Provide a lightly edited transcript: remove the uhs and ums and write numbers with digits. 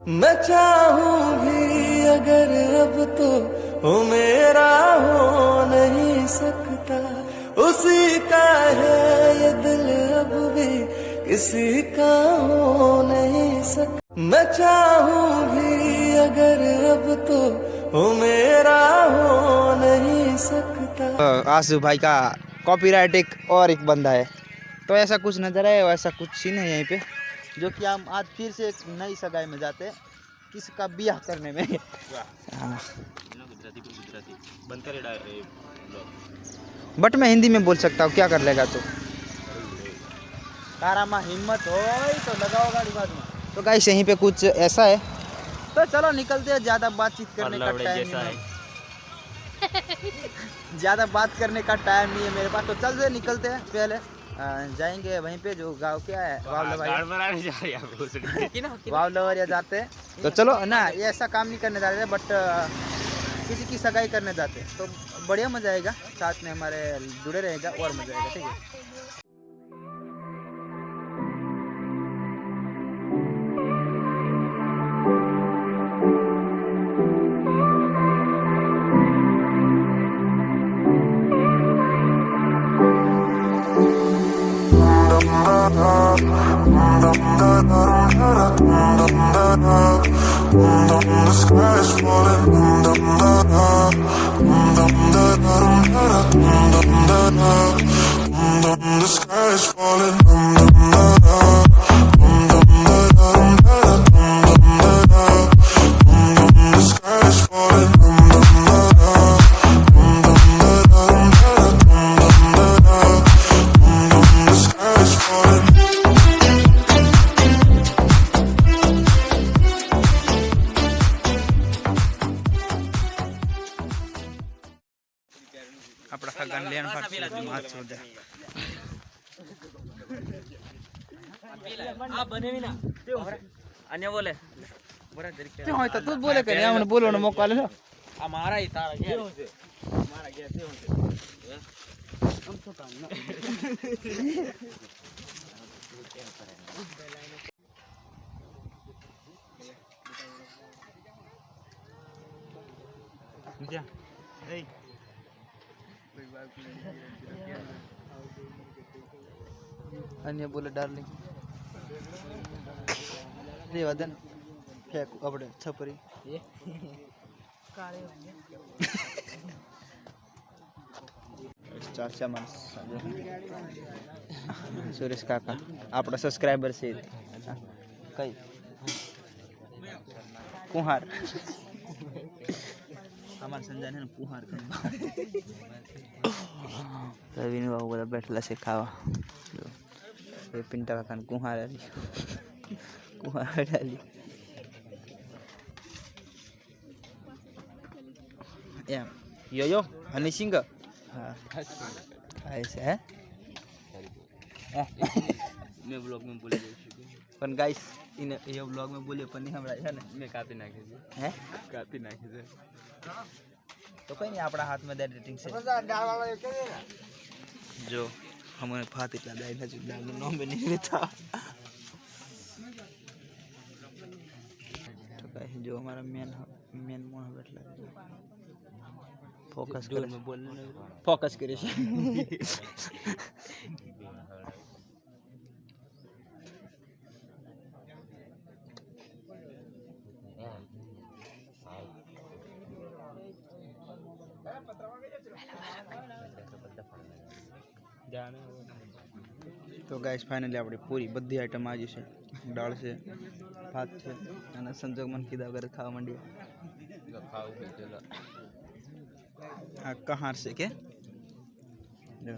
मैं चाहूं भी अगर अब तो वो मेरा हो नहीं सकता, उसी का है ये दिल अब भी किसी का हो नहीं सकता। मैं चाहूं भी अगर अब तो वो मेरा हो नहीं सकता। आसू भाई का कॉपीराइट एक और एक बंदा है, तो ऐसा कुछ नजर है, वैसा कुछ सीन है यहीं पे, जो कि हम आज फिर से एक नई सगाई में जाते हैं, किसी का ब्याह करने में। हाँ। बट मैं हिंदी में बोल सकता हूँ, क्या कर लेगा तो। तारा माँ हिम्मत हो तो लगाओ गाड़ी बाद में। तो गाइस यहीं पे कुछ ऐसा है, तो चलो निकलते हैं, ज़्यादा बातचीत करने का टाइम नहीं है। ज़्यादा बात करने का टाइम नहीं है मेरे पास, तो चलते निकलते हैं। पहले जाएंगे वहीं पे जो गांव क्या है, वावलवरिया जाते हैं। तो चलो ना, ये ऐसा काम नहीं करने जा रहे बट किसी की सगाई करने जाते हैं, तो बढ़िया मजा आएगा, साथ में हमारे जुड़े रहेगा और मजा आएगा। ठीक है। The sky is falling. The sky is falling. The sky is falling. આપણા સગાન લેણ માથ શોધે આ બનેવી ના અન્ય બોલે શું હોય તો તું જ બોલે કે અમને બોલવાનો મોકો આલે. આ મારા ઈ તારા ઘેર છે, મારા ઘેર છે આમ તો કામ ના જા એ अन्य बोले डार्लिंग रेवा देन फेंक अपने छपरी चाचा मानस सुरेश काका अपना सब्सक्राइबर से कई कुहार हमारे संजय ने कुहार रविन बाबू બધા બેઠેલા છે ખાવા. એ પિંટા કાકાને કુહાર ડાલી એમ યો હની સિંગ હા ખાય છે હે मैं ब्लॉग में बोले પણ ગાઈસ ઇને ये ब्लॉग में बोले પણ નહીં હમણાં છે ને मैं कापी नाखी છે હે कापी नाखी છે तो कहीं नहीं अपना हाथ में दे एडिटिंग से जो हमारे फात इतना दाइना जो दाल नाम में नहीं लेता. तो कहीं जो हमारा मेन मोह बैठला फोकस जोर करे में बोलने फोकस करे तो गाइस फाइनली अपनी पूरी बधी आइटम आ जैसे दाल से भात से અને સંજોગ મન કીધા વગર ખાવા માંડીએ. આ કહાર છે કે જો